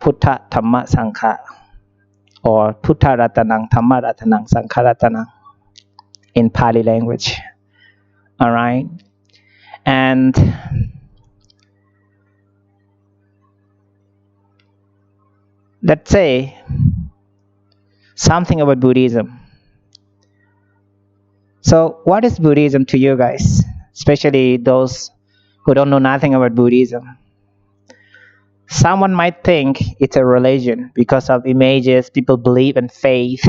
Puttha Dhamma Sangha, or Puttha Ratanang, Dhamma Ratanang, Sangha Ratanang in Pali language. Alright? And let's say something about Buddhism. So what is Buddhism to you guys? Especially those who don't know nothing about Buddhism. Someone might think it's a religion because of images, people believe in faith.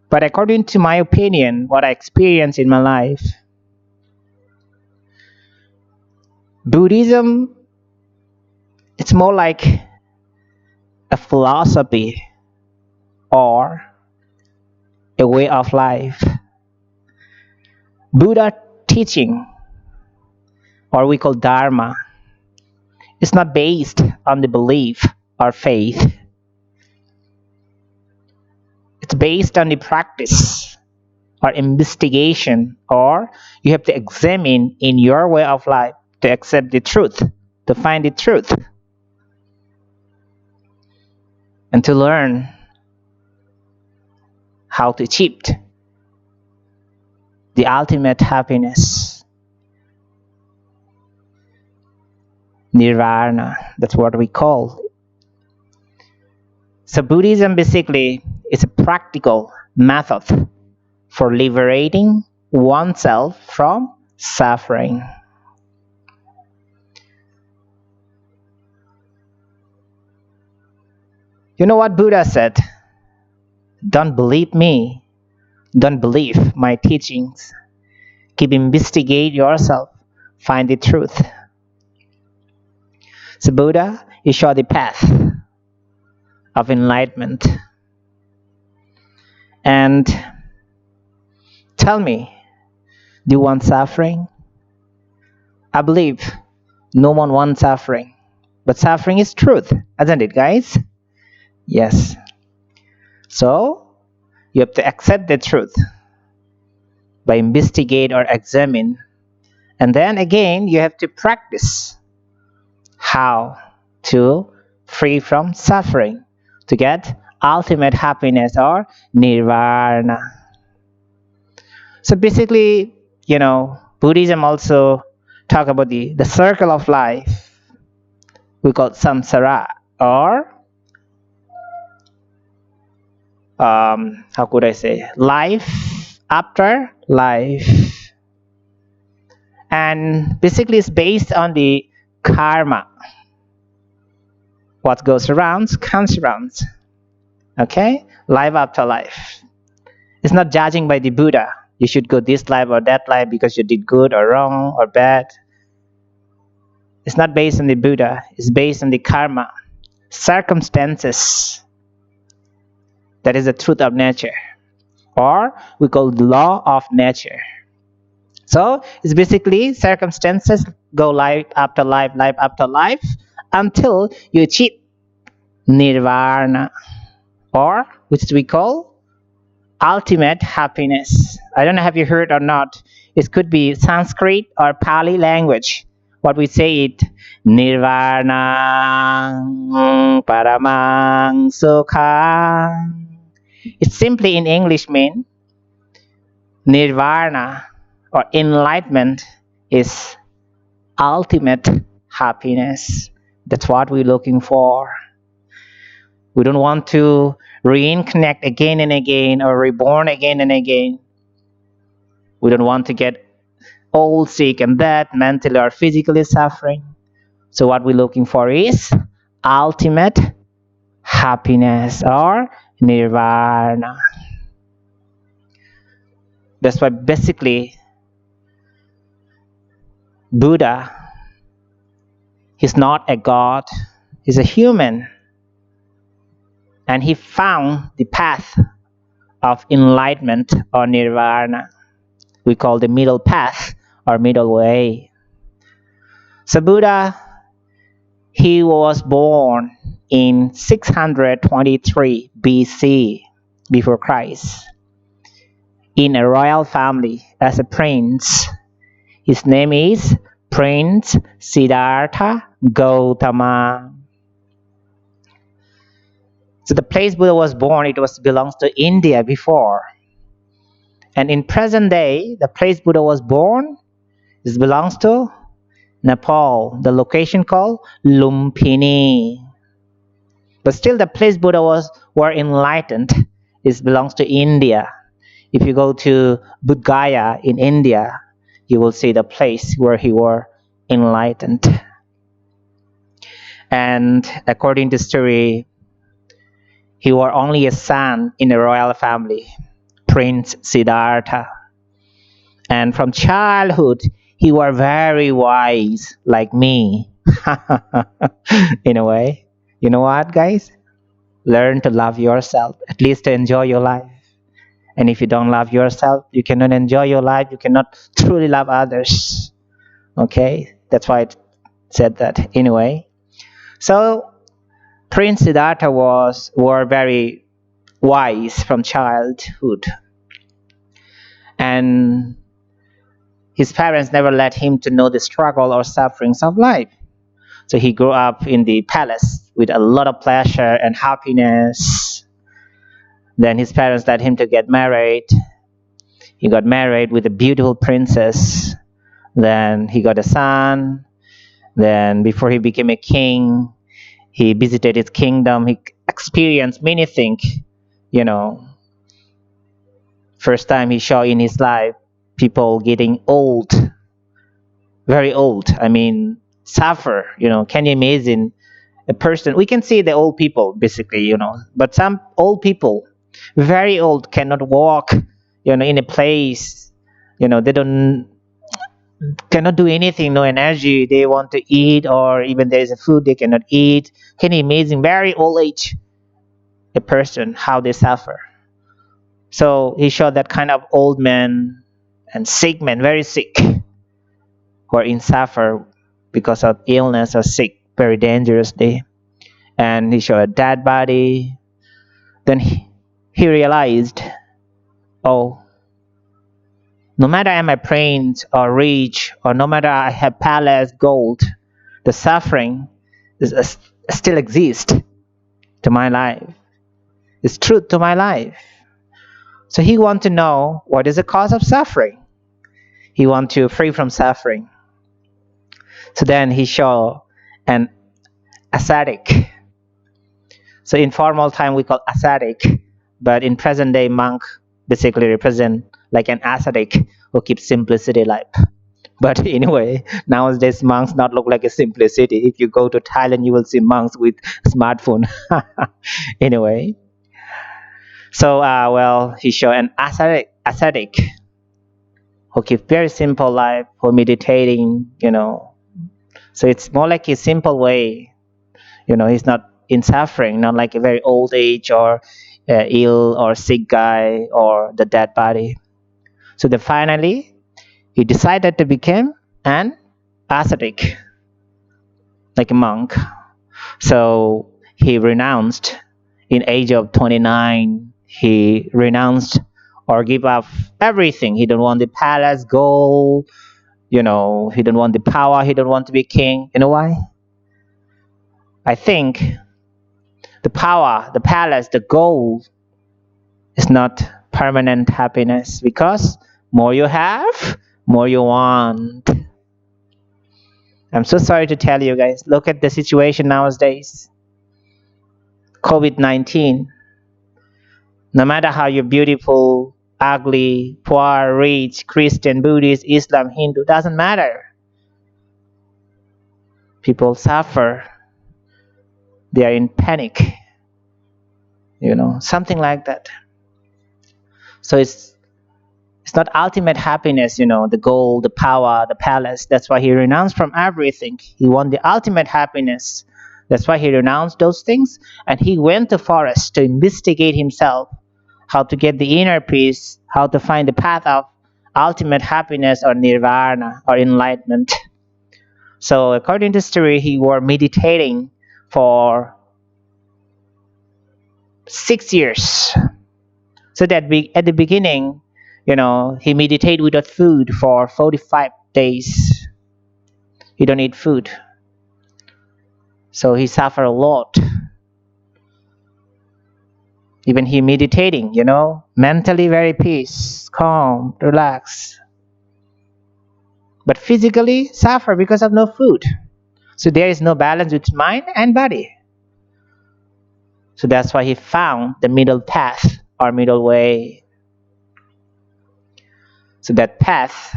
But according to my opinion, what I experienced in my life, Buddhism, it's more like a philosophy or a way of life. Buddha teaching, or we call Dharma, is not based on the belief or faith. It's based on the practice or investigation, or you have to examine in your way of life to accept the truth, to find the truth, and to learn how to achieve the ultimate happiness. Nirvana, that's what we call it. So Buddhism basically is a practical method for liberating oneself from suffering. You know what Buddha said? Don't believe me. Don't believe my teachings. Keep investigate yourself. Find the truth. So Buddha, he showed the path of enlightenment. And tell me, do you want suffering? I believe no one wants suffering. But suffering is truth, isn't it, guys? Yes. So, you have to accept the truth by investigate or examine. And then again, you have to practice how to free from suffering to get ultimate happiness or Nirvana. So basically, Buddhism also talk about the circle of life. We call it samsara, or how could I say, life after life. And basically it's based on the karma. What goes around comes around. Okay? Life after life. It's not judging by the Buddha. You should go this life or that life because you did good or wrong or bad. It's not based on the Buddha. It's based on the karma, circumstances. That is the truth of nature, or we call the law of nature. So it's basically circumstances go life after life, life after life, until you achieve Nirvana, or which we call ultimate happiness. I don't know if you heard or not. It could be Sanskrit or Pali language. What we say it, Nirvana Paramang Sukha. It simply in English means Nirvana or enlightenment is ultimate happiness. That's what we're looking for. We don't want to reincarnate again and again or reborn again and again. We don't want to get old, sick, and dead, mentally or physically suffering. So what we're looking for is ultimate happiness or Nirvana. That's why basically Buddha, he's not a god, he's a human. And he found the path of enlightenment or Nirvana. We call the middle path or middle way. So Buddha, he was born in 623 BC, before Christ, in a royal family as a prince. His name is Prince Siddhartha Gautama. So the place Buddha was born, it was belongs to India before. And in present day, the place Buddha was born, it belongs to Nepal. The location called Lumpini. But still the place Buddha was were enlightened, it belongs to India. If you go to Bodh Gaya in India, you will see the place where he were enlightened. And according to story, he were only a son in a royal family, Prince Siddhartha. And from childhood, he were very wise, like me. In a way. You know what, guys? Learn to love yourself, at least to enjoy your life. And if you don't love yourself, you cannot enjoy your life. You cannot truly love others. Okay? That's why it said that. Anyway. So, Prince Siddhartha were very wise from childhood. And his parents never let him to know the struggle or sufferings of life. So he grew up in the palace with a lot of pleasure and happiness. Then his parents let him to get married. He got married with a beautiful princess. Then he got a son. Then before he became a king, he visited his kingdom. He experienced many things, you know. First time he saw in his life people getting old, very old. I mean, suffer, Can you imagine a person? We can see the old people basically, but some old people, very old, cannot walk, in a place, they don't cannot do anything, no energy. They want to eat, or even there is a food they cannot eat. Can you imagine very old age a person how they suffer? So he showed that kind of old men and sick men, very sick, who are in suffer because of illness or sick, very dangerously. And he showed a dead body. Then he realized, oh, no matter am I prince or rich, or no matter I have palace, gold, the suffering still exists to my life. It's truth to my life. So he want to know what is the cause of suffering. He want to free from suffering. So then he show an ascetic. So in formal time we call ascetic, but in present day monk basically represent like an ascetic who keeps simplicity life. But anyway, nowadays monks not look like a simplicity. If you go to Thailand, you will see monks with smartphone. Anyway, so he show an ascetic who keep very simple life, who meditating. So it's more like a simple way. He's not in suffering, not like a very old age or ill or sick guy or the dead body. So then finally, he decided to become an ascetic, like a monk. So he renounced in age of 29. He renounced or give up everything. He don't want the palace, gold. He don't want the power. He don't want to be king. You know why? I think the power, the palace, the gold is not permanent happiness, because more you have, more you want. I'm so sorry to tell you guys, look at the situation nowadays. COVID-19. No matter how you're beautiful, ugly, poor, rich, Christian, Buddhist, Islam, Hindu, doesn't matter. People suffer. They are in panic. Something like that. So it's not ultimate happiness, the gold, the power, the palace. That's why he renounced from everything. He want the ultimate happiness. That's why he renounced those things, and he went to forest to investigate himself, how to get the inner peace, how to find the path of ultimate happiness or nirvana or enlightenment. So according to story, he was meditating for 6 years. So that at the beginning, he meditated without food for 45 days. He don't eat food. So he suffered a lot. Even he meditating, mentally very peace, calm, relaxed. But physically suffer because of no food. So there is no balance between mind and body. So that's why he found the middle path or middle way. So that path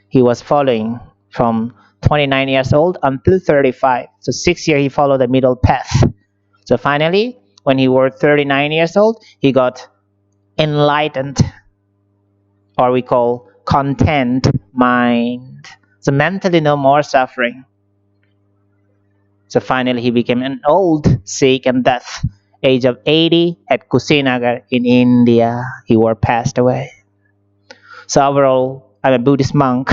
he was following from 29 years old until 35. So 6 years he followed the middle path. So finally, when he was 39 years old, he got enlightened, or we call content mind. So mentally no more suffering. So finally he became an old, sick and death. Age of 80 at Kusinagar in India, he was passed away. So overall, I'm a Buddhist monk.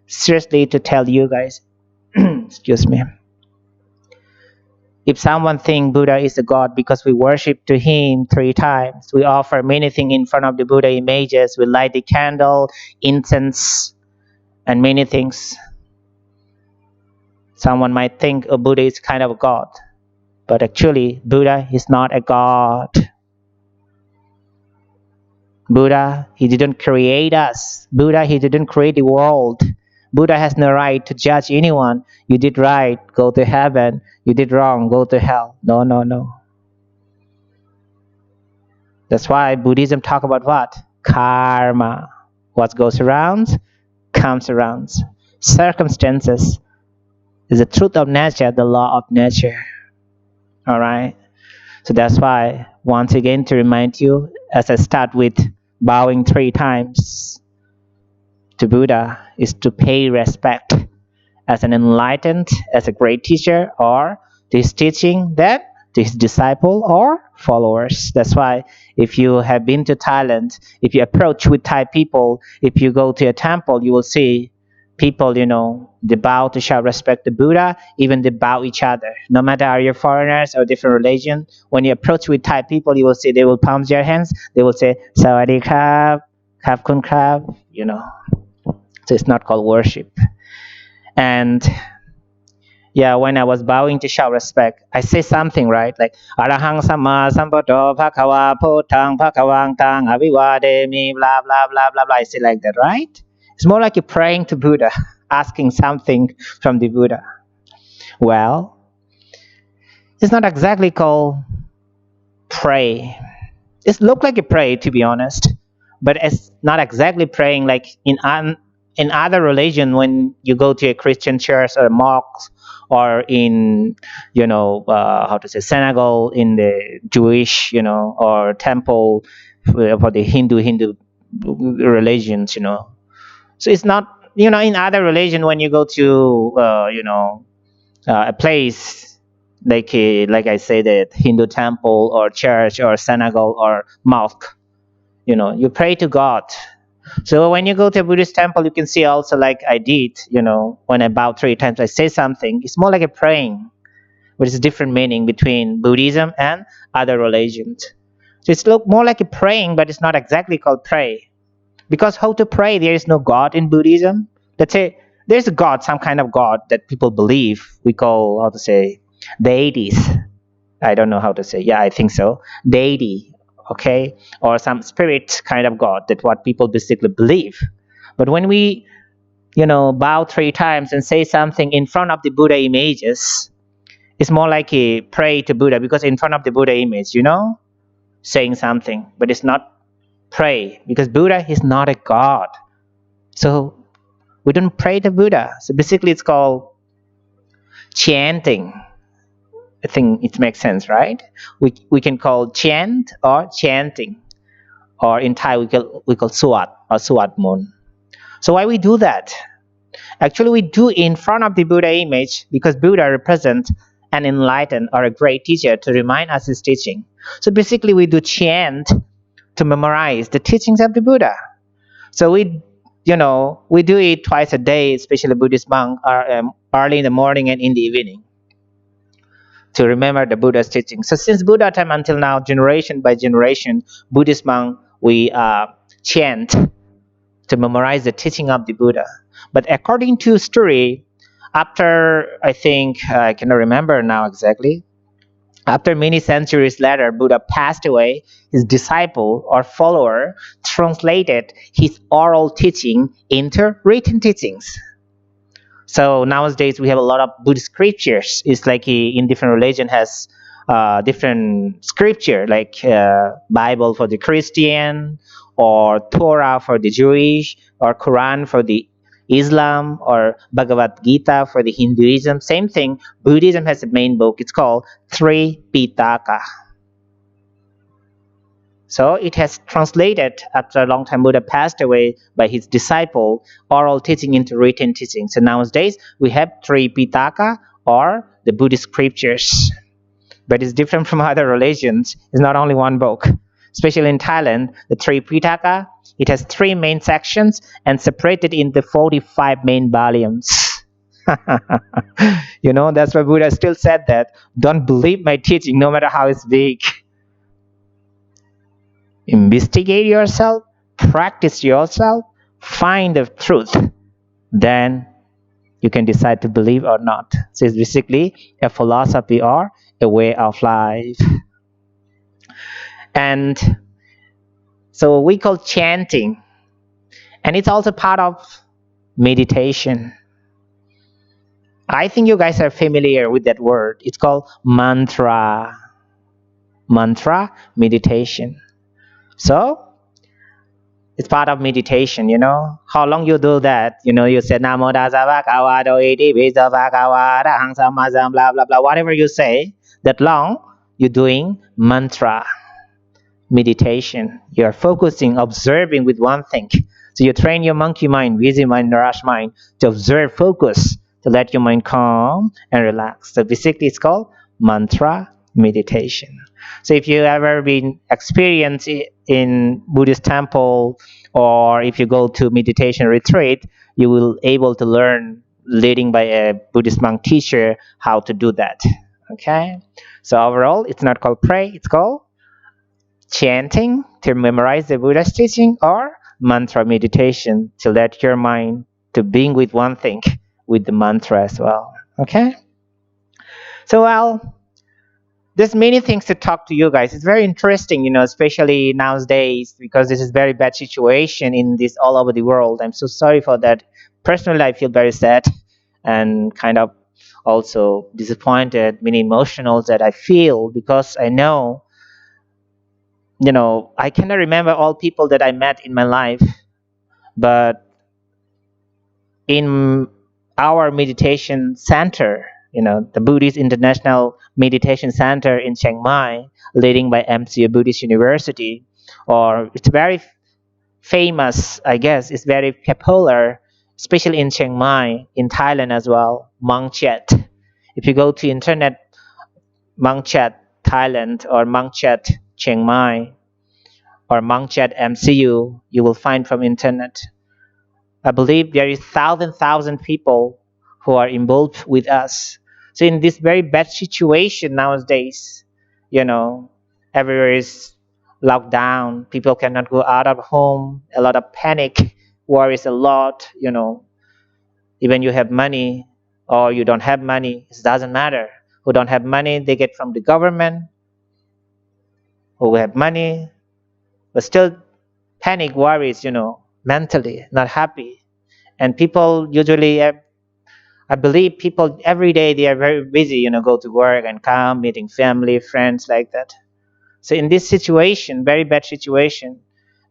Seriously to tell you guys, excuse me. If someone thinks Buddha is a god because we worship to him 3 times, we offer many things in front of the Buddha images, we light the candle, incense, and many things. Someone might think a Buddha is kind of a god, but actually Buddha is not a god. Buddha, he didn't create us. Buddha, he didn't create the world. Buddha has no right to judge anyone. You did right, go to heaven. You did wrong, go to hell. No, no, no. That's why Buddhism talk about what? Karma. What goes around, comes around. Circumstances is the truth of nature, the law of nature. All right? So that's why, once again, to remind you, as I start with bowing 3 times to Buddha, is to pay respect as an enlightened, as a great teacher, or to his teaching, that to his disciple or followers. That's why if you have been to Thailand, if you approach with Thai people, if you go to a temple, you will see people, they bow to show respect to Buddha, even they bow each other. No matter are you foreigners or different religion, when you approach with Thai people, you will see they will palm their hands, they will say, Sawadee krab, Khap kun krab, So it's not called worship. And yeah, when I was bowing to show respect, I say something, right? Like, Arahang Sama Sambuddho Bhagava Phutang Bhagavang Tang Abhivademi, blah, blah, blah, blah, blah. I say like that, right? It's more like you're praying to Buddha, asking something from the Buddha. Well, it's not exactly called pray. It looks like a pray, to be honest, but it's not exactly praying like in other religion. When you go to a Christian church or a mosque, or in how to say synagogue in the Jewish or temple for the Hindu religions. So it's not in other religion when you go to a place like I say that Hindu temple or church or synagogue or mosque, you pray to God. So when you go to a Buddhist temple, you can see also like I did, when I bow 3 times, I say something. It's more like a praying, but it's a different meaning between Buddhism and other religions. So it's look more like a praying, but it's not exactly called pray. Because how to pray? There is no God in Buddhism. Let's say there's a God, some kind of God that people believe. We call, how to say, deities. I don't know how to say. Yeah, I think so. Deity, okay? Or some spirit kind of God, that what people basically believe. But when we, bow 3 times and say something in front of the Buddha images, it's more like a pray to Buddha, because in front of the Buddha image, saying something, but it's not pray, because Buddha is not a God. So we don't pray to Buddha. So basically it's called chanting. I think it makes sense, right? We can call chant or chanting, or in Thai we call suat or suat mon. So why we do that? Actually, we do in front of the Buddha image because Buddha represents an enlightened or a great teacher to remind us his teaching. So basically, we do chant to memorize the teachings of the Buddha. So we do it twice a day, especially Buddhist monk, early in the morning and in the evening, to remember the Buddha's teaching. So since Buddha time until now, generation by generation, Buddhist monk, we chant to memorize the teaching of the Buddha. But according to story, After, I think, I cannot remember now exactly. After many centuries later, Buddha passed away. His disciple or follower translated his oral teaching into written teachings. So nowadays we have a lot of Buddhist scriptures. It's like in different religion has different scripture, like Bible for the Christian, or Torah for the Jewish, or Quran for the Islam, or Bhagavad Gita for the Hinduism. Same thing. Buddhism has a main book. It's called Three Pitaka. So it has translated after a long time. Buddha passed away by his disciple, oral teaching into written teaching. So nowadays we have three Pitaka or the Buddhist scriptures, but it's different from other religions. It's not only one book. Especially in Thailand, the three Pitaka, it has three main sections and separated into 45 main volumes. That's why Buddha still said that don't believe my teaching no matter how it's big. Investigate yourself, practice yourself, find the truth, then you can decide to believe or not. So it's basically a philosophy or a way of life. And so we call chanting, and it's also part of meditation. I think you guys are familiar with that word. It's called mantra. Mantra meditation. So it's part of meditation. How long you do that? You say Namo Tassa Bhagavato Iti Bhisa Bhagavata Hang Sammasam blah blah blah. Whatever you say, that long, you're doing mantra meditation. You're focusing, observing with one thing. So you train your monkey mind, busy mind, rush mind to observe, focus, to let your mind calm and relax. So basically it's called mantra meditation. So if you ever been experienced in Buddhist temple, or if you go to meditation retreat, you will able to learn leading by a Buddhist monk teacher how to do that. Okay. So overall, it's not called pray, it's called chanting to memorize the Buddha's teaching, or mantra meditation to let your mind to being with one thing with the mantra as well. Okay. So there's many things to talk to you guys. It's very interesting, especially nowadays, because this is very bad situation in this all over the world. I'm so sorry for that. Personally, I feel very sad and kind of also disappointed, many emotionals that I feel, because I know, I cannot remember all people that I met in my life, but in our meditation center, the Buddhist International Meditation Center in Chiang Mai, leading by MCA Buddhist University, or it's very famous, I guess, it's very popular, especially in Chiang Mai, in Thailand as well, Mong Chat. If you go to internet, Mong Chat Thailand or Mong Chat Chiang Mai or Mong Chat MCU, you will find from internet. I believe there is thousand people who are involved with us. So in this very bad situation nowadays, you know, everywhere is locked down. People cannot go out of home. A lot of panic, worries a lot. Even you have money or you don't have money, it doesn't matter. Who don't have money, they get from the government. Who have money, but still panic, worries. Mentally not happy. And people usually I believe people every day they are very busy, go to work and come, meeting family, friends like that. So in this situation, very bad situation,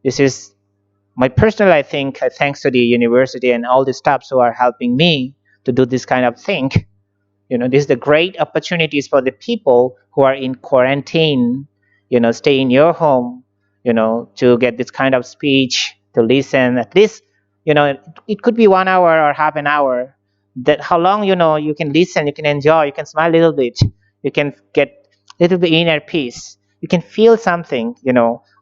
this is my personal, I think, thanks to the university and all the staffs who are helping me to do this kind of thing. This is the great opportunities for the people who are in quarantine, stay in your home, to get this kind of speech, to listen at least, it could be 1 hour or half an hour. That how long, you can listen, you can enjoy, you can smile a little bit, you can get a little bit inner peace, you can feel something,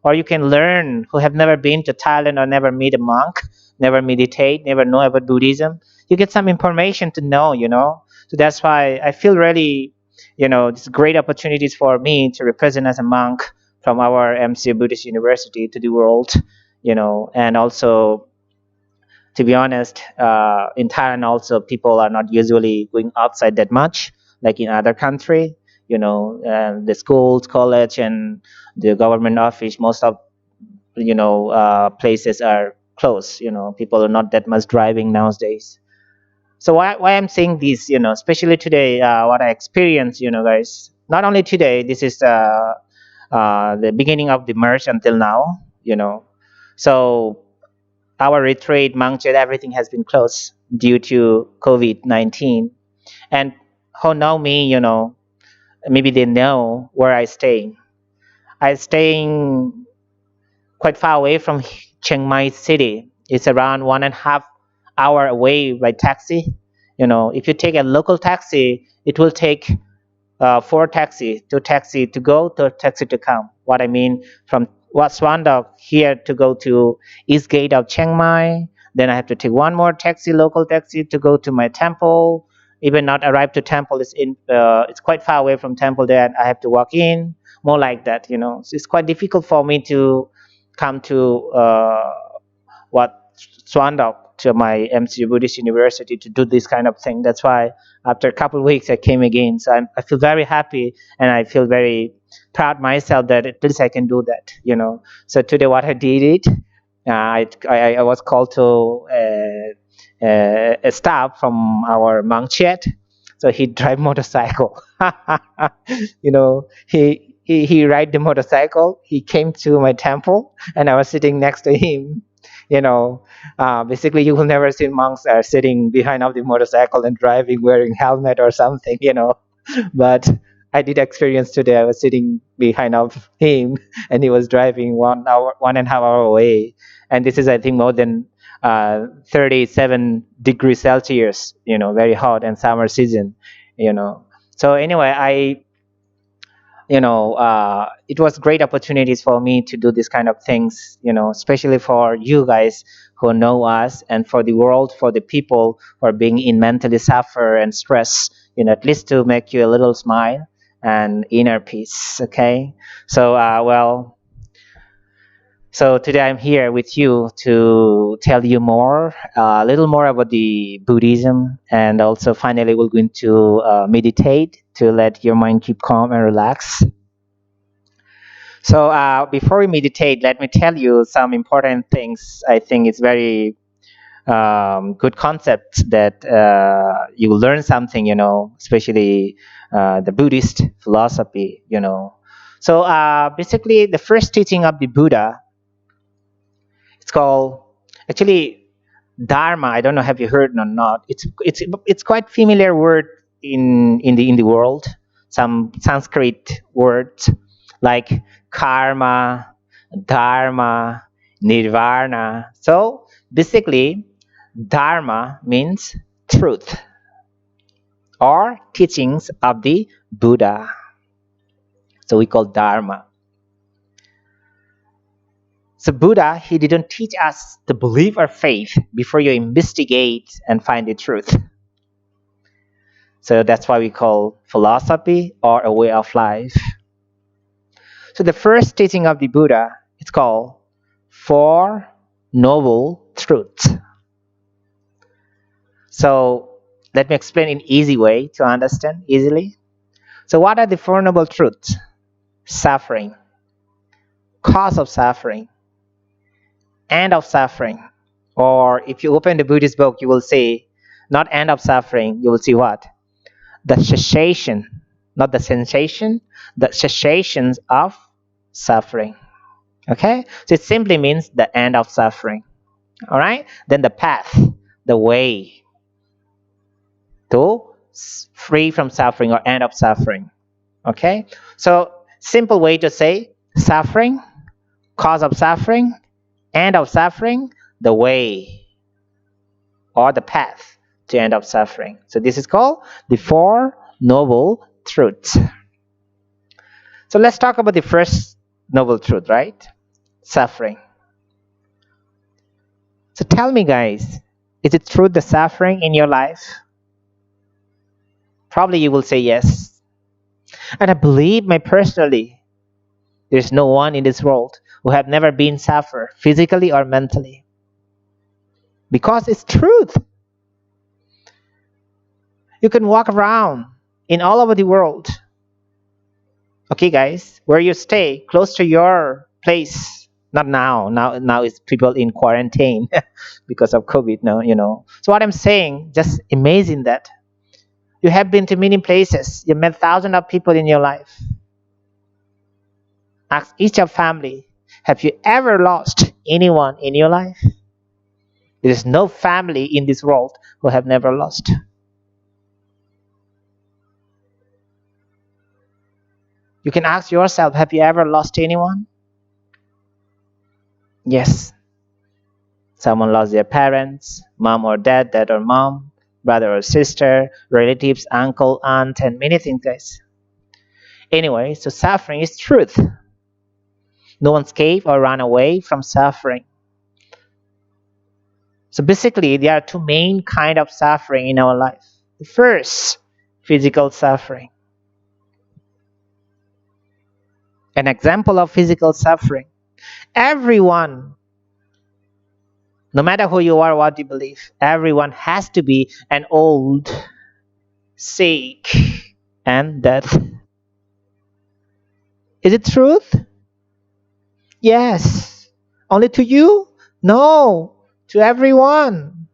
or you can learn who have never been to Thailand or never meet a monk, never meditate, never know about Buddhism. You get some information to know. So that's why I feel really, it's great opportunities for me to represent as a monk from our MC Buddhist University to the world, and also To be honest, in Thailand also people are not usually going outside that much, like in other country. The schools, college, and the government office, most of places are closed. People are not that much driving nowadays. So why I'm saying this, especially today, what I experienced, guys. Not only today, this is the beginning of the March until now. So our retreat, Mangchet, everything has been closed due to COVID-19. And who know me, maybe they know where I stay. I staying quite far away from Chiang Mai city. It's around 1.5 hour away by taxi. If you take a local taxi, it will take four taxi, two taxi to go, two taxi to come. What I mean, from Wat Swandok here to go to East Gate of Chiang Mai, then I have to take one more taxi, local taxi, to go to my temple. Even not arrive to temple, it's quite far away from temple. There I have to walk in, more like that. So it's quite difficult for me to come to what Swandok, to my MC Buddhist University, to do this kind of thing. That's why after a couple of weeks I came again. So I feel very happy, and I feel very proud myself that at least I can do that. So today what I did it, I was called to a staff from our Mangchet. So he drive motorcycle. He ride the motorcycle. He came to my temple, and I was sitting next to him. Basically, you will never see monks are sitting behind of the motorcycle and driving wearing helmet or something. But I did experience today. I was sitting behind of him, and he was driving 1 hour, 1.5 hour away. And this is, I think, more than 37 degrees Celsius. Very hot and summer season. You know. So anyway, it was great opportunities for me to do this kind of things. Especially for you guys who know us, and for the world, for the people who are being in mentally suffer and stress. At least to make you a little smile and inner peace. Okay. So so today I'm here with you to tell you more, a little more about the Buddhism, and also finally we're going to meditate to let your mind keep calm and relax. So before we meditate, let me tell you some important things. I think it's very good concept that you will learn something, especially the Buddhist philosophy. So basically, the first teaching of the Buddha, it's called actually Dharma. I don't know, have you heard or not? It's quite familiar word in the world. Some Sanskrit words like karma, dharma, nirvana. So basically, dharma means truth or teachings of the Buddha. So we call dharma. So Buddha, he didn't teach us to believe or faith before you investigate and find the truth. So that's why we call philosophy or a way of life. So the first teaching of the Buddha, it's called Four Noble Truths. So let me explain in easy way to understand easily. So what are the Four Noble Truths? Suffering, cause of suffering, end of suffering. Or if you open the Buddhist book, you will see not end of suffering, you will see what? The cessation, not the sensation, the cessations of suffering. Okay? So it simply means the end of suffering. All right? Then the path, the way to free from suffering or end of suffering. Okay? So simple way to say suffering, cause of suffering, end of suffering, the way or the path to end of suffering. So this is called the Four Noble Truths. So let's talk about the first noble truth, right? Suffering. So tell me, guys, is it true the suffering in your life? Probably you will say yes. And I believe my personally, there's no one in this world who have never been suffer physically or mentally. because it's truth. You can walk around in all over the world. Okay, guys, where you stay, close to your place. Not now. Now it's people in quarantine because of COVID. No, So what I'm saying, just imagine that you have been to many places. You met thousands of people in your life. Ask each of family, have you ever lost anyone in your life? There is no family in this world who have never lost. You can ask yourself, have you ever lost anyone? Yes. Someone lost their parents, mom or dad or mom, brother or sister, relatives, uncle, aunt, and many things, guys. Anyway, so suffering is truth. No one escaped or ran away from suffering. So basically, there are two main kind of suffering in our life. The first, physical suffering. An example of physical suffering. Everyone, no matter who you are, what you believe, everyone has to be an old, sick, and death. Is it truth? Yes. Only to you? No. To everyone.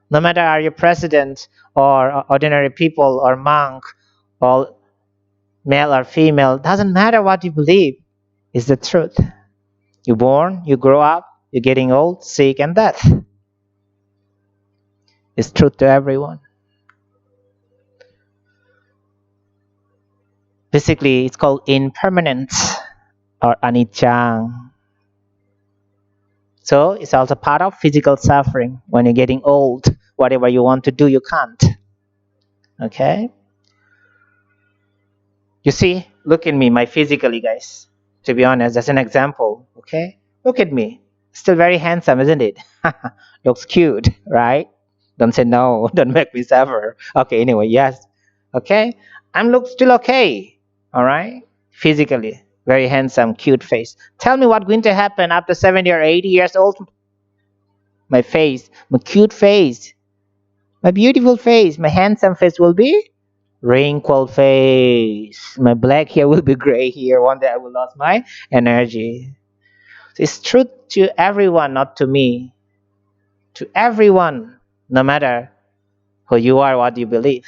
No matter are you president or ordinary people or monk or male or female, doesn't matter what you believe. It's the truth. You're born, you grow up, you're getting old, sick, and death. It's truth to everyone. Basically, it's called impermanence or anicca. So it's also part of physical suffering. When you're getting old, whatever you want to do, you can't. Okay? You see, look at me, my physically, guys. To be honest, that's an example. Okay? Look at me. Still very handsome, isn't it? Looks cute, right? Don't say no. Don't make me suffer. Okay, anyway, yes. Okay? I'm look still okay. All right? Physically, very handsome, cute face. Tell me what's going to happen after 70 or 80 years old. My face, my cute face, my beautiful face, my handsome face will be wrinkled face. My black hair will be gray hair. One day I will lose my energy. It's truth to everyone, not to me. To everyone, no matter who you are, what you believe.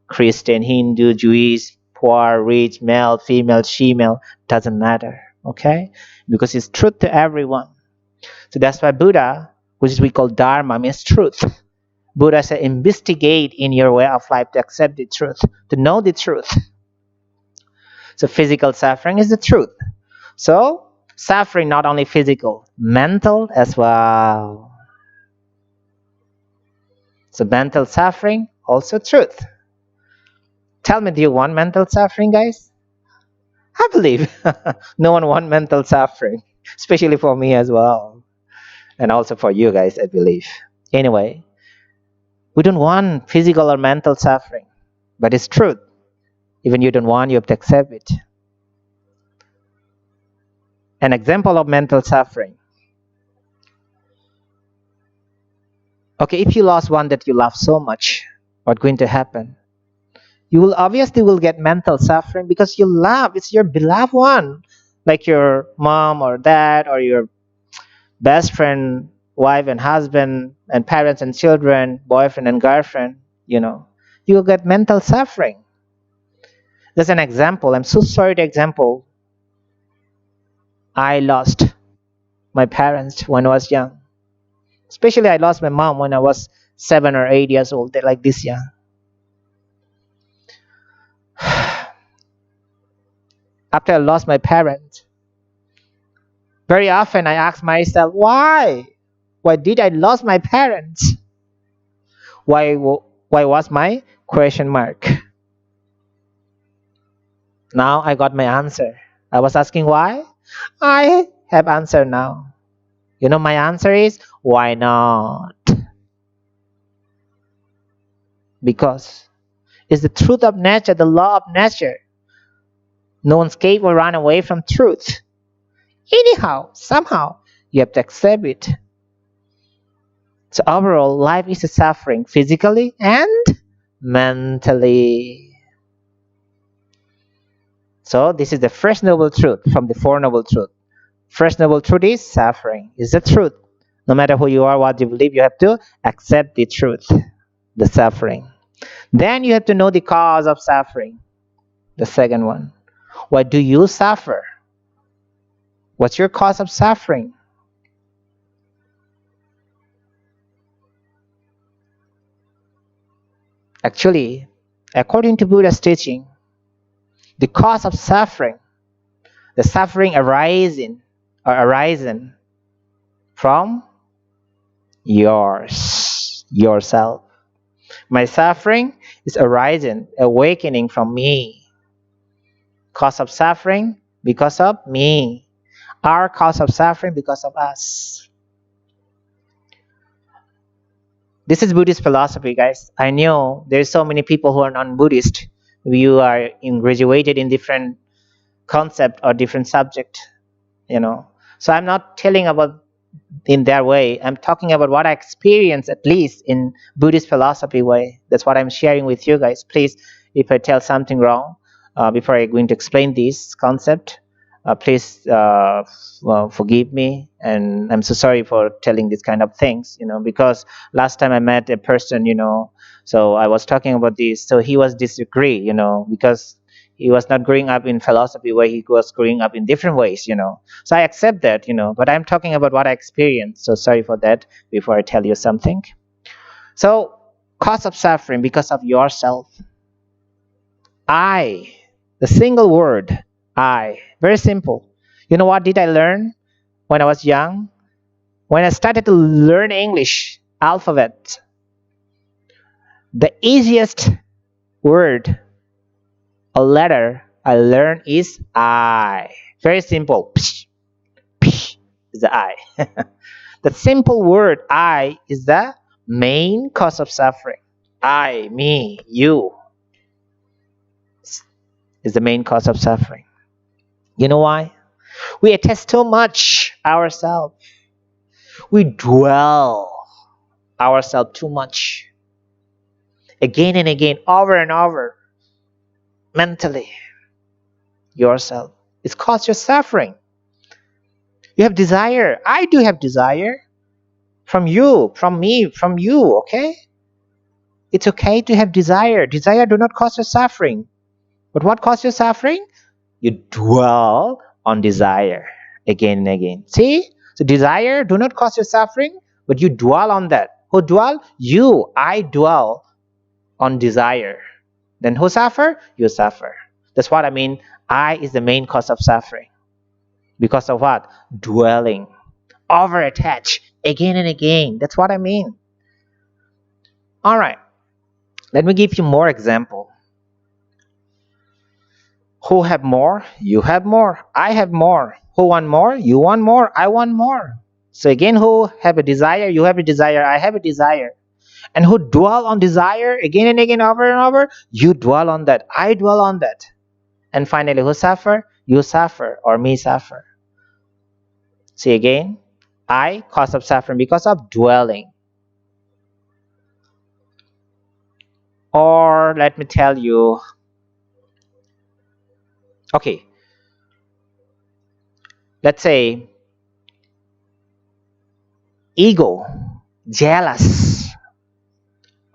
Christian, Hindu, Jewish, poor, rich, male, female, she-male, doesn't matter. Okay? Because it's truth to everyone. So that's why Buddha, which we call Dharma, means truth. Buddha said, investigate in your way of life to accept the truth, to know the truth. So physical suffering is the truth. So suffering not only physical, mental as well. So mental suffering, also truth. Tell me, do you want mental suffering, guys? I believe no one wants mental suffering, especially for me as well. And also for you guys, I believe. Anyway, we don't want physical or mental suffering, but it's truth. Even you don't want, you have to accept it. An example of mental suffering. Okay, if you lost one that you love so much, what's going to happen? You will obviously will get mental suffering because you love, it's your beloved one, like your mom or dad or your best friend, wife and husband and parents and children, boyfriend and girlfriend. You will get mental suffering. There's an example. I'm so sorry. The example. I lost my parents when I was young. Especially, I lost my mom when I was 7 or 8 years old. They're like this young. After I lost my parents, very often I ask myself, why? Why did I lose my parents? Why was my question mark? Now I got my answer. I was asking why. I have answer now. My answer is why not? Because it's the truth of nature, the law of nature. No one escape or run away from truth. Anyhow, somehow, you have to accept it. So overall, life is a suffering physically and mentally. So this is the first noble truth from the Four Noble Truths. First noble truth is suffering is the truth. No matter who you are, what you believe, you have to accept the truth, the suffering. Then you have to know the cause of suffering. The second one. Why do you suffer? What's your cause of suffering? Actually, according to Buddha's teaching, the cause of suffering, the suffering arising from yourself. My suffering is arising, awakening from me. Cause of suffering because of me. Our cause of suffering because of us. This is Buddhist philosophy, guys. I know there's so many people who are non-Buddhist. You are graduated in different concept or different subject, So I'm not telling about in their way. I'm talking about what I experience, at least in Buddhist philosophy way. That's what I'm sharing with you guys. Please, if I tell something wrong before I'm going to explain this concept, please forgive me. And I'm so sorry for telling these kind of things, because last time I met a person, so I was talking about this. So he was disagree, because he was not growing up in philosophy where he was growing up in different ways, so I accept that, but I'm talking about what I experienced. So sorry for that before I tell you something. So, cause of suffering because of yourself. I, the single word, I. Very simple. You know what did I learn when I was young? When I started to learn English alphabet, the easiest word or letter I learned is I. Very simple. Psh, psh is the I. The simple word I is the main cause of suffering. I, me, you is the main cause of suffering. You know why? We attach too much ourselves. We dwell ourselves too much. Again and again, over and over, mentally, yourself. It's caused your suffering. You have desire. I do have desire. From you, from me, from you, okay? It's okay to have desire. Desire do not cause your suffering. But what causes your suffering? You dwell on desire again and again. See? So desire do not cause you suffering, but you dwell on that. Who dwell? You. I dwell on desire. Then who suffer? You suffer. That's what I mean. I is the main cause of suffering. Because of what? Dwelling. Over attach again and again. That's what I mean. Alright. Let me give you more example. Who have more? You have more. I have more. Who want more? You want more. I want more. So again, who have a desire? You have a desire. I have a desire. And who dwell on desire again and again, over and over? You dwell on that. I dwell on that. And finally, who suffer? You suffer or me suffer. See again, I cause of suffering because of dwelling. Or let me tell you, okay, let's say ego, jealous,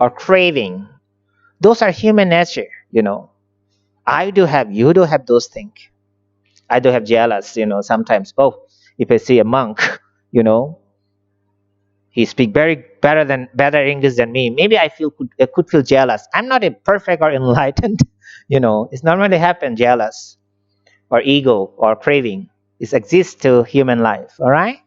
or craving. Those are human nature. I do have, you do have those things. I do have jealous, sometimes. Oh, if I see a monk, you know, he speak very better English than me. Maybe I could feel jealous. I'm not a perfect or enlightened, it's normally happen jealous or ego or craving. It exists to human life. All right.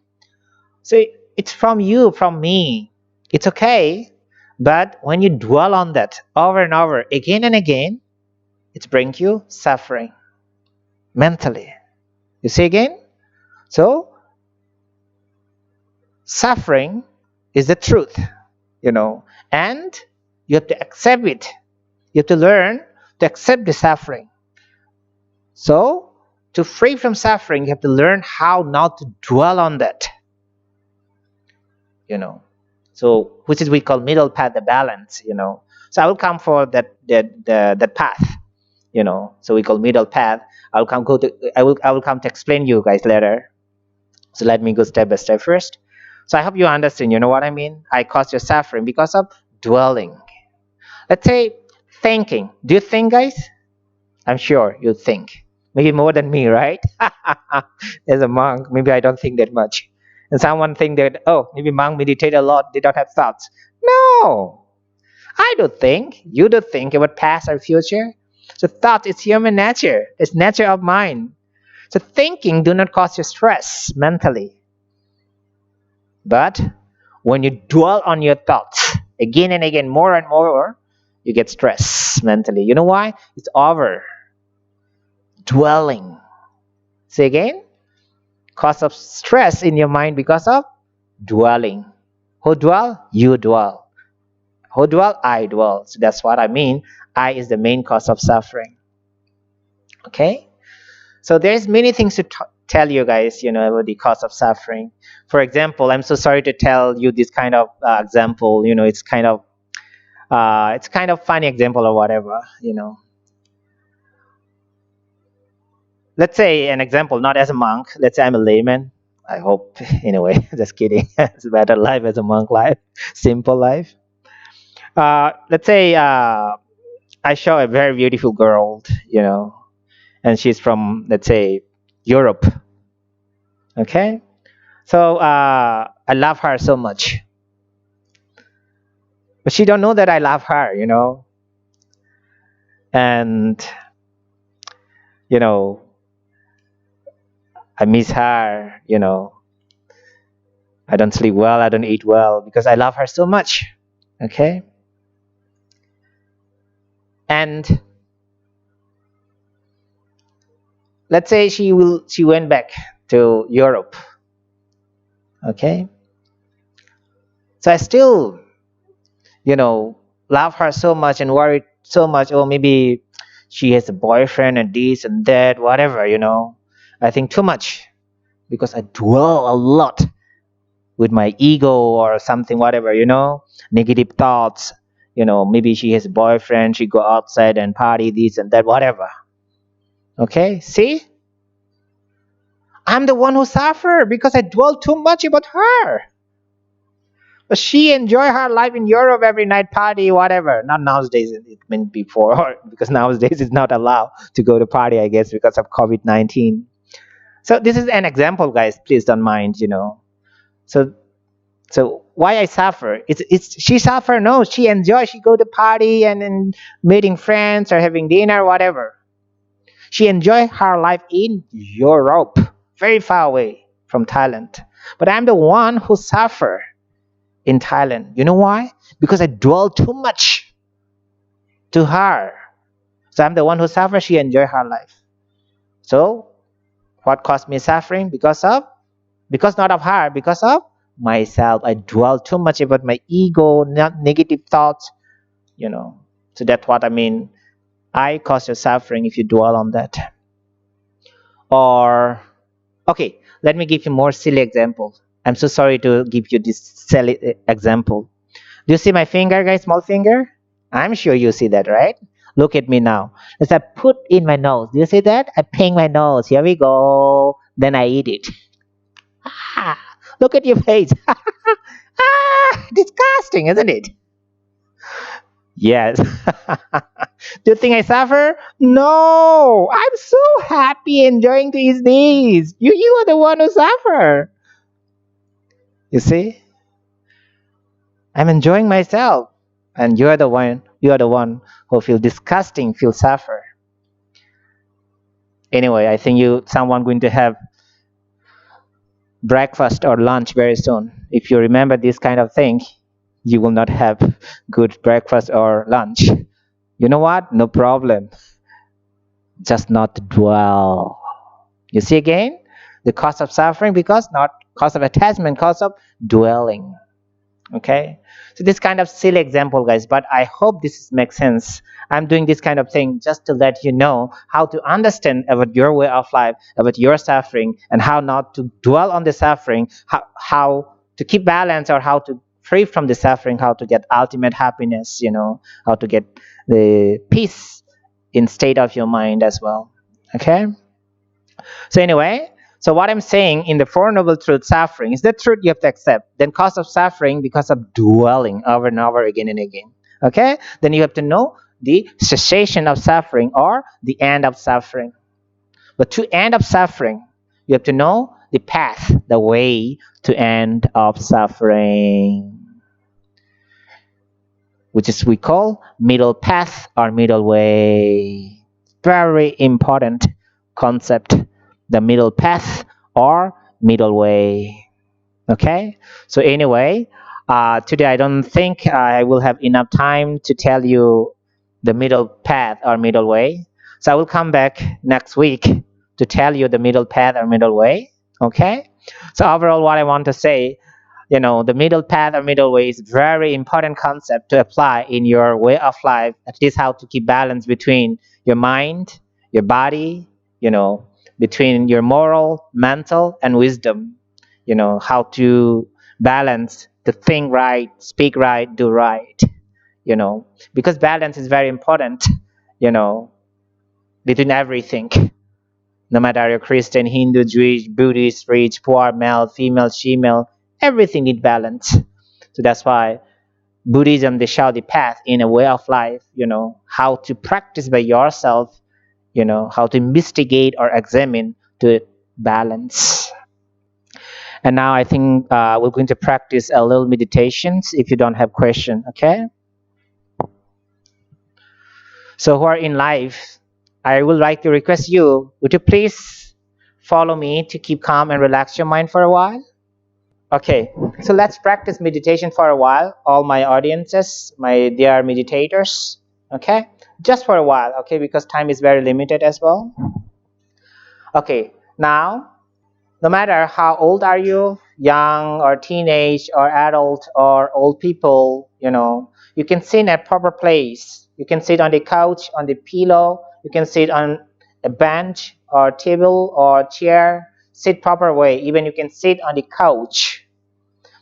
So it's from you, from me. It's okay, but when you dwell on that over and over again and again, it brings you suffering mentally. You see again? So, suffering is the truth, and you have to accept it. You have to learn to accept the suffering. So, to free from suffering, you have to learn how not to dwell on that. You know. So which is we call middle path, the balance, So I will come for that path, So we call middle path. I will come to explain you guys later. So let me go step by step first. So I hope you understand, you know what I mean? I cause your suffering because of dwelling. Let's say thinking. Do you think, guys? I'm sure you think. Maybe more than me, right? As a monk, maybe I don't think that much. And someone think that, oh, maybe monk meditate a lot, they don't have thoughts. No, I do think. You do think about past or future. So thought is human nature. It's nature of mind. So thinking do not cause you stress mentally. But when you dwell on your thoughts again and again, more and more, you get stress mentally. You know why? It's over dwelling. Say again, cause of stress in your mind because of dwelling. Who dwell? You dwell. Who dwell? I dwell. So that's what I mean. I is the main cause of suffering. Okay? So there's many things to tell you guys, about the cause of suffering. For example, I'm so sorry to tell you this kind of example. It's kind of funny example or whatever. Let's say an example, not as a monk. Let's say I'm a layman. I hope, anyway, just kidding. It's a better life as a monk life, simple life. Let's say I show a very beautiful girl, and she's from, let's say, Europe. Okay, so I love her so much, but she don't know that I love her, and you know I miss her. I don't sleep well, I don't eat well because I love her so much. Okay, and let's say she went back to Europe. Okay, so I still you know love her so much and worried so much. Oh, maybe she has a boyfriend and this and that, whatever. I think too much because I dwell a lot with my ego or something, whatever. Negative thoughts. Maybe she has a boyfriend, she go outside and party this and that, whatever. Okay, see, I'm the one who suffer because I dwell too much about her. But she enjoy her life in Europe every night party, whatever. Not nowadays, it meant before, because nowadays it's not allowed to go to party, I guess, because of COVID-19. So this is an example, guys. Please don't mind. So why I suffer? It's she suffer? No, she enjoy. She go to party and meeting friends or having dinner, whatever. She enjoy her life in Europe, very far away from Thailand. But I'm the one who suffer in Thailand. You know why? Because I dwell too much to her. So I'm the one who suffers. She enjoy her life. So what caused me suffering? Because not of her, because of myself. I dwell too much about my ego, not negative thoughts. You know. So that's what I mean. I cause you suffering if you dwell on that. Or okay, let me give you more silly example. I'm so sorry to give you this silly example. Do you see my finger, guys? Small finger? I'm sure you see that, right? Look at me now. As I put in my nose, do you see that? I ping my nose. Here we go. Then I eat it. Ah, look at your face. Disgusting, isn't it? Yes. Do you think I suffer? No. I'm so happy enjoying to eat these. You are the one who suffer. You see? I'm enjoying myself. And you are the one who feel disgusting, feel suffer. Anyway, I think someone going to have breakfast or lunch very soon. If you remember this kind of thing, you will not have good breakfast or lunch. You know what? No problem. Just not to dwell. You see again? The cause of suffering because not cause of attachment, cause of dwelling. Okay, so this kind of silly example, guys, but I hope this makes sense. I'm doing this kind of thing just to let you know how to understand about your way of life, about your suffering, and how not to dwell on the suffering, how to keep balance, or how to free from the suffering, how to get ultimate happiness, how to get the peace in state of your mind as well. Okay. So anyway, so what I'm saying in the Four Noble Truths, suffering is the truth you have to accept. Then cause of suffering because of dwelling over and over again and again. Okay? Then you have to know the cessation of suffering or the end of suffering. But to end of suffering, you have to know the path, the way to end of suffering, which is we call middle path or middle way. Very important concept, the middle path or middle way. Okay, so anyway, today I don't think I will have enough time to tell you the middle path or middle way. So I will come back next week to tell you the middle path or middle way. Okay, so overall, what I want to say, the middle path or middle way is very important concept to apply in your way of life. At least how to keep balance between your mind, your body, between your moral, mental, and wisdom. How to balance to think right, speak right, do right. Because balance is very important. You know, between everything. No matter you're Christian, Hindu, Jewish, Buddhist, rich, poor, male, female, female, everything needs balance. So that's why Buddhism, they show the path in a way of life, how to practice by yourself, how to investigate or examine to balance. And now I think we're going to practice a little meditations if you don't have question, okay? So who are in life, I would like to request you, would you please follow me to keep calm and relax your mind for a while? Okay, so let's practice meditation for a while. All my audiences, my dear meditators, okay? Just for a while, okay? Because time is very limited as well. Okay, now, no matter how old are you, young or teenage or adult or old people, you can sit at proper place. You can sit on the couch, on the pillow. You can sit on a bench or table or chair. Sit proper way. Even you can sit on the couch.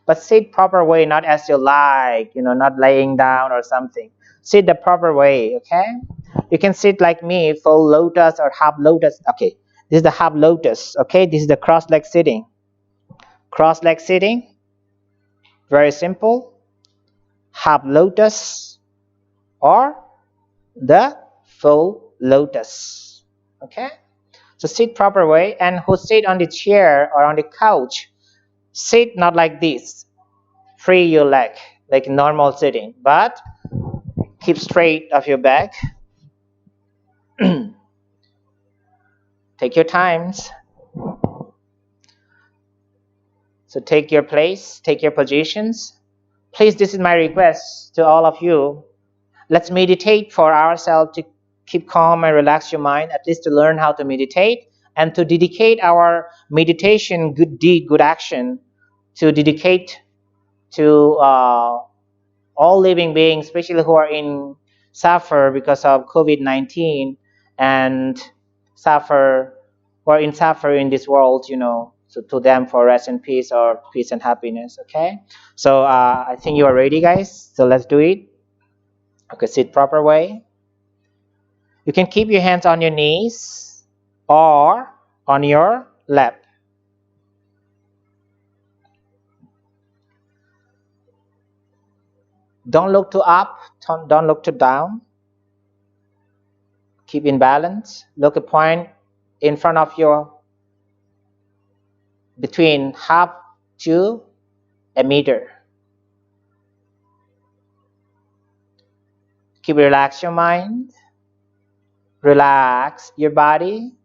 But sit proper way, not as you like, not laying down or something. Sit the proper way, okay? You can sit like me, full lotus or half lotus. Okay, this is the half lotus, okay? This is the cross leg sitting. Cross leg sitting, very simple. Half lotus or the full lotus, okay? So sit proper way, and who sit on the chair or on the couch, sit not like this. Free your leg, like normal sitting, but keep straight of your back. Take your times. So take your place, take your positions. Please, this is my request to all of you. Let's meditate for ourselves to keep calm and relax your mind, at least to learn how to meditate and to dedicate our meditation, good deed, good action, to dedicate to all living beings, especially who are in suffer because of COVID-19 and suffer who are in suffer in this world, so to them for rest and peace or peace and happiness. Okay, so I think you are ready, guys. So let's do it. Okay, sit proper way. You can keep your hands on your knees or on your lap. Don't look to up, don't look to down. Keep in balance. Look a point in front of your, between half to a meter. Keep relax your mind. Relax your body.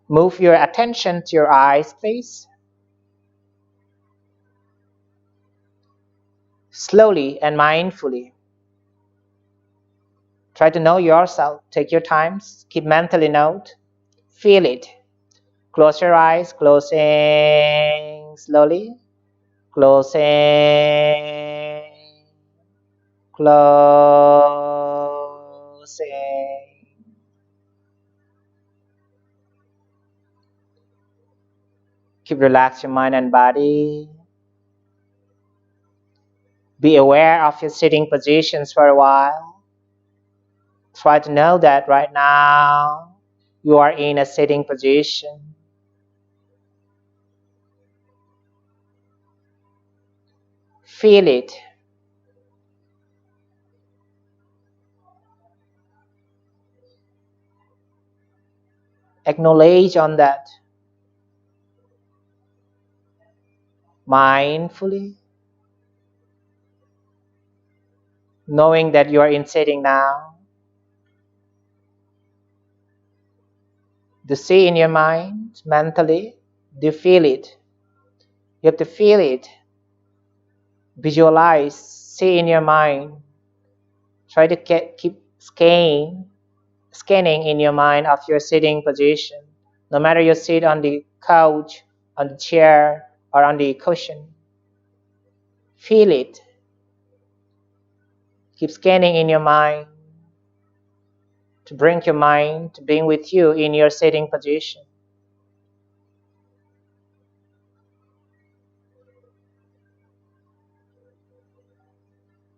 Move your attention to your eyes, please. Slowly and mindfully. Try to know yourself. Take your time. Keep mentally note. Feel it. Close your eyes. Closing slowly. Closing. Closing. Keep relax your mind and body. Be aware of your sitting positions for a while. Try to know that right now you are in a sitting position. Feel it. Acknowledge on that. Mindfully. Knowing that you are in sitting now. Do you see in your mind, mentally? Do you feel it? You have to feel it. Visualize, see in your mind. Try to keep scanning in your mind of your sitting position. No matter you sit on the couch, on the chair, or on the cushion. Feel it. Keep scanning in your mind to bring your mind to being with you in your sitting position.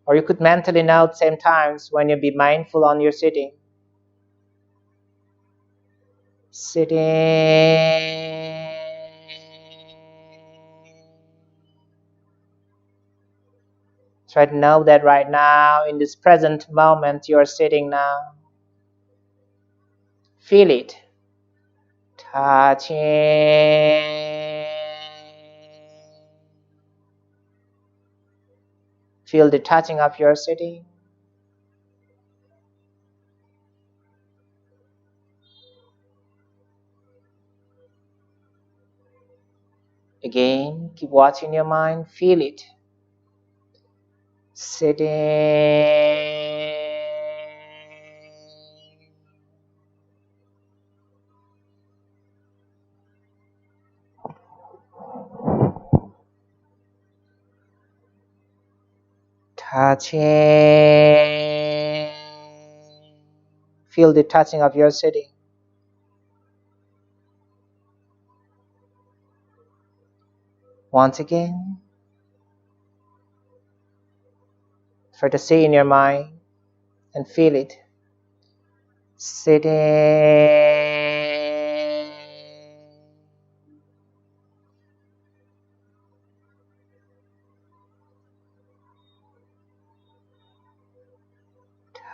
Or you could mentally note same times when you be mindful on your sitting. Sitting. Try to know that right now, in this present moment, you are sitting now. Feel it. Touching. Feel the touching of your sitting. Again, keep watching your mind. Feel it. Sitting. Touching. Feel the touching of your sitting. Once again, try to see in your mind and feel it. Sitting.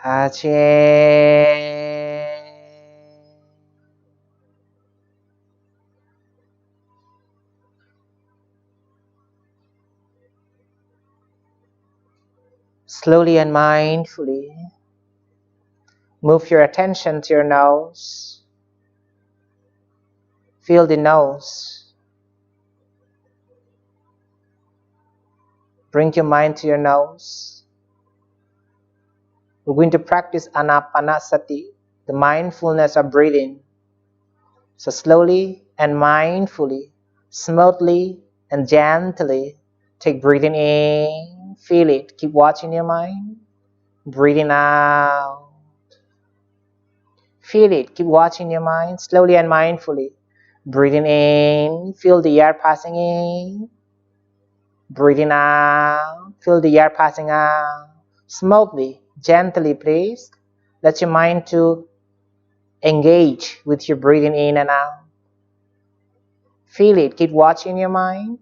Touching. Slowly and mindfully, move your attention to your nose. Feel the nose. Bring your mind to your nose. We're going to practice anapanasati, the mindfulness of breathing. So slowly and mindfully, smoothly and gently, take breathing in, feel it, keep watching your mind. Breathing out. Feel it, keep watching your mind, slowly and mindfully. Breathing in, feel the air passing in. Breathing out, feel the air passing out. Smoothly, gently, please. Let your mind to engage with your breathing in and out. Feel it, keep watching your mind.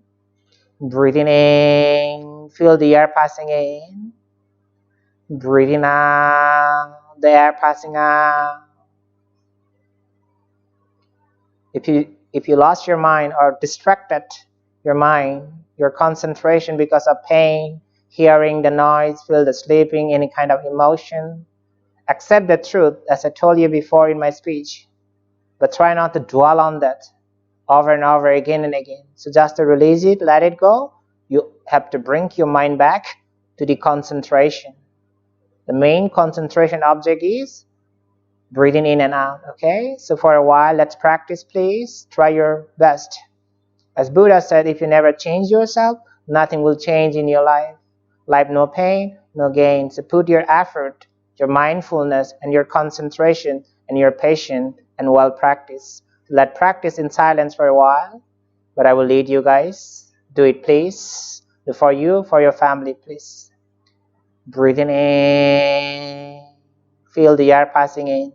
Breathing in, feel the air passing in. Breathing out, the air passing out. If you lost your mind or distracted your mind, your concentration because of pain, hearing the noise, feel the sleeping, any kind of emotion, accept the truth as I told you before in my speech, but try not to dwell on that over and over again and again. So just to release it, let it go, you have to bring your mind back to the concentration. The main concentration object is breathing in and out, okay? So for a while, let's practice, please. Try your best. As Buddha said, if you never change yourself, nothing will change in your life. Life no pain, no gain. So put your effort, your mindfulness, and your concentration, and your patience, and well practice. Let practice in silence for a while, but I will lead you guys. Do it, please. Do for you, for your family, please. Breathing in, feel the air passing in.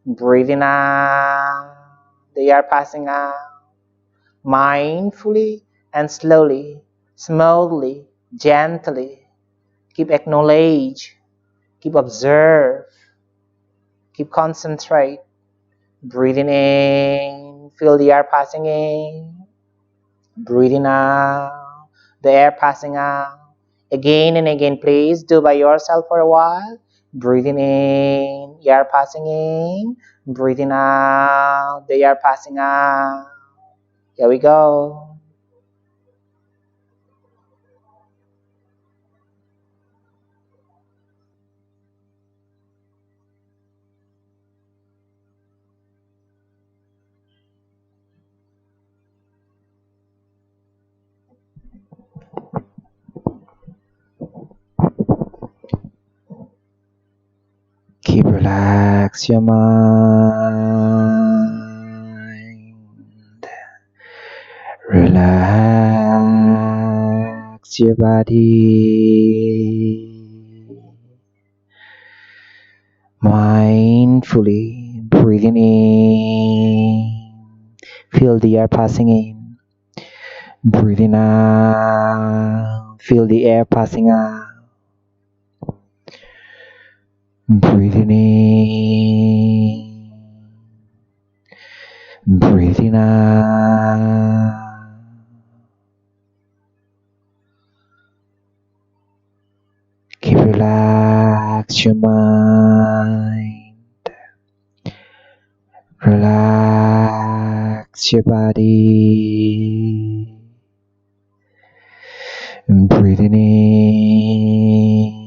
Breathing out, the air passing out. Mindfully and slowly, smoothly, gently. Keep acknowledge, keep observe, keep concentrate. Breathing in, feel the air passing in. Breathing out, the air passing out. Again and again, please do by yourself for a while. Breathing in, air passing in. Breathing out, the air passing out. Here we go. Keep relax your mind. Relax your body. Mindfully breathing in. Feel the air passing in. Breathing out. Feel the air passing out. Breathing in. Breathing out. Keep relax your mind. Relax your body. Breathing in.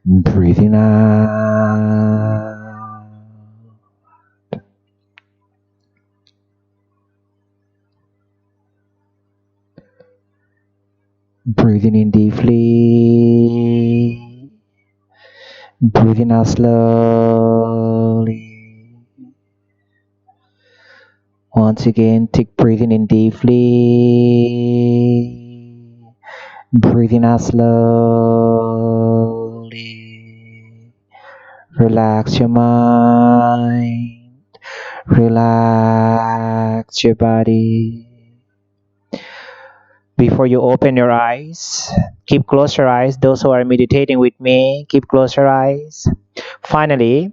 Breathing out. Breathing in deeply. Breathing out slowly. Once again, take breathing in deeply. Breathing out slowly. Relax your mind. Relax your body. Before you open your eyes, keep close your eyes. Those who are meditating with me, keep close your eyes. Finally,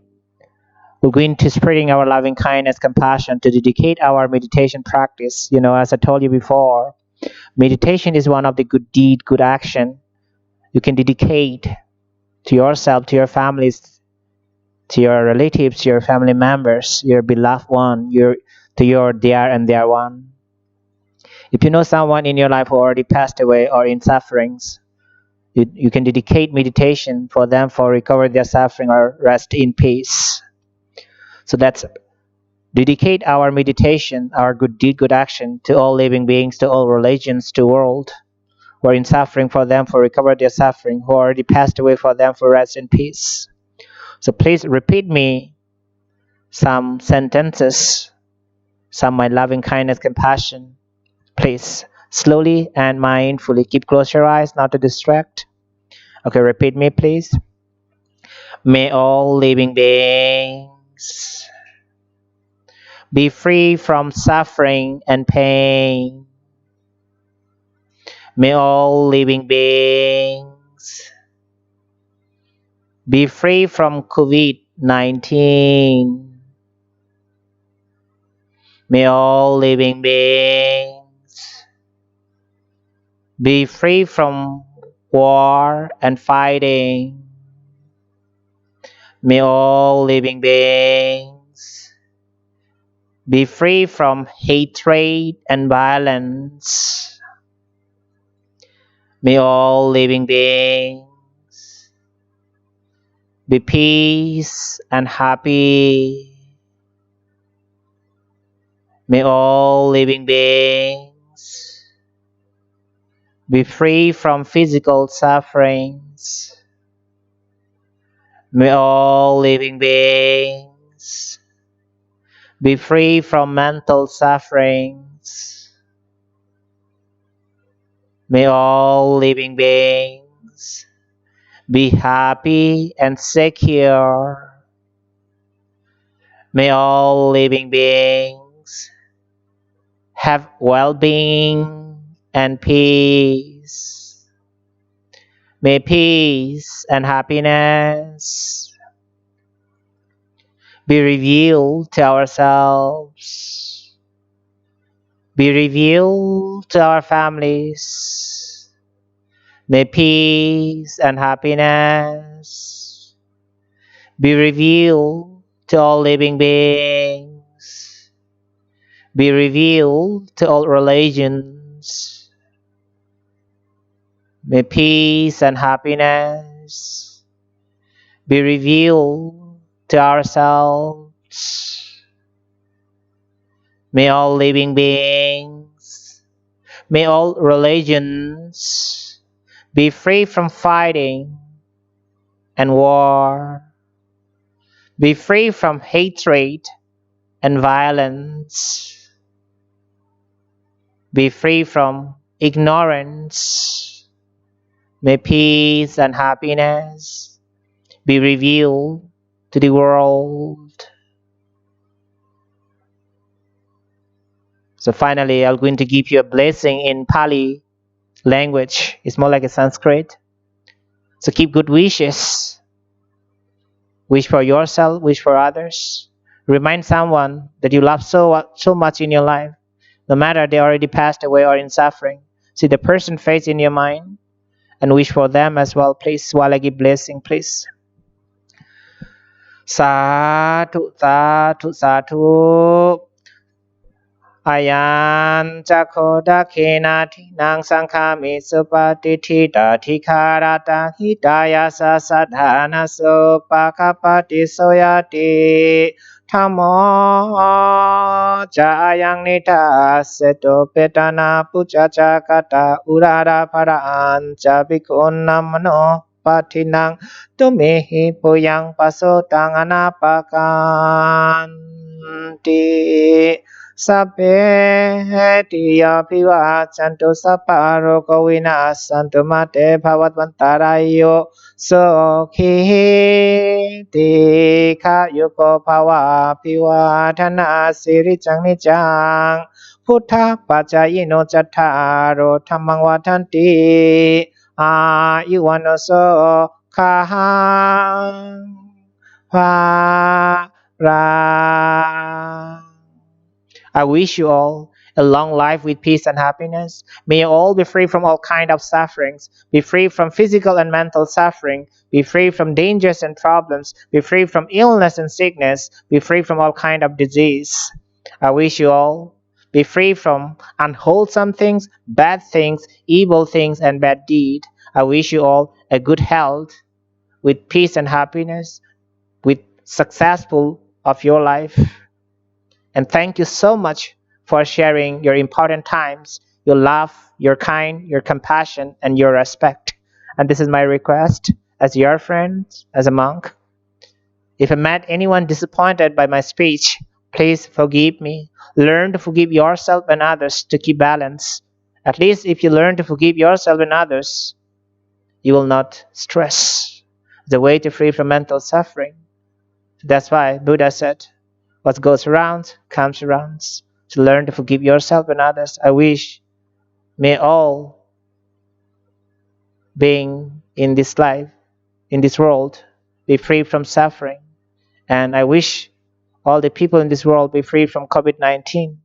we're going to spreading our loving kindness, compassion to dedicate our meditation practice. As I told you before, meditation is one of the good deed, good action you can dedicate to yourself, to your families, to your relatives, your family members, your beloved one, to your dear and dear one. If you know someone in your life who already passed away or in sufferings, you can dedicate meditation for them for recover their suffering or rest in peace. So that's dedicate our meditation, our good deed, good action to all living beings, to all religions, to world who are in suffering for them for recover their suffering, who already passed away for them for rest in peace. So please repeat me some sentences, some my loving kindness, compassion. Please slowly and mindfully keep close your eyes, not to distract. Okay, repeat me, please. May all living beings be free from suffering and pain. May all living beings be free from COVID-19. May all living beings be free from war and fighting. May all living beings be free from hatred and violence. May all living beings be peace and happy. May all living beings be free from physical sufferings. May all living beings be free from mental sufferings. May all living beings be happy and secure. May all living beings have well-being and peace. May peace and happiness be revealed to ourselves, be revealed to our families. May peace and happiness be revealed to all living beings, be revealed to all religions. May peace and happiness be revealed to ourselves. May all living beings, may all religions be free from fighting and war, be free from hatred and violence, be free from ignorance. May peace and happiness be revealed to the world. So finally, I'm going to give you a blessing in Pali language. It's more like a Sanskrit. So keep good wishes. Wish for yourself, wish for others. Remind someone that you love so much in your life, no matter they already passed away or in suffering. See the person face in your mind and wish for them as well, please, while I give blessing, please. Sadhu, sadhu, sadhu. Ayan Jakoda Kenati Nang Sankami Supati Tita Tikarata Hidaya Sasadhana Supakapati Soyati Tamo Jayang Nita Seto Petana Puja Jakata Urara Paraan Jabikuna Mano Patinang Tumihi Puyang Pasotang Anapakanti Sabbe tiya piwa chanto saparo kowina santo mate bhavatvantarayo sokhi tika yuko pawa piwa dhana siri chang ni chang Puttha pacayino chattaro dhammang vadanti ayuwano so kahang va ra. I wish you all a long life with peace and happiness. May you all be free from all kind of sufferings, be free from physical and mental suffering, be free from dangers and problems, be free from illness and sickness, be free from all kind of disease. I wish you all be free from unwholesome things, bad things, evil things, and bad deed. I wish you all a good health with peace and happiness, with successful of your life. And thank you so much for sharing your important times, your love, your kind, your compassion, and your respect. And this is my request as your friend, as a monk. If I made anyone disappointed by my speech, please forgive me. Learn to forgive yourself and others to keep balance. At least if you learn to forgive yourself and others, you will not stress. The way to free from mental suffering. That's why Buddha said, what goes around comes around. To learn to forgive yourself and others. I wish may all being in this life, in this world, be free from suffering. And I wish all the people in this world be free from COVID-19.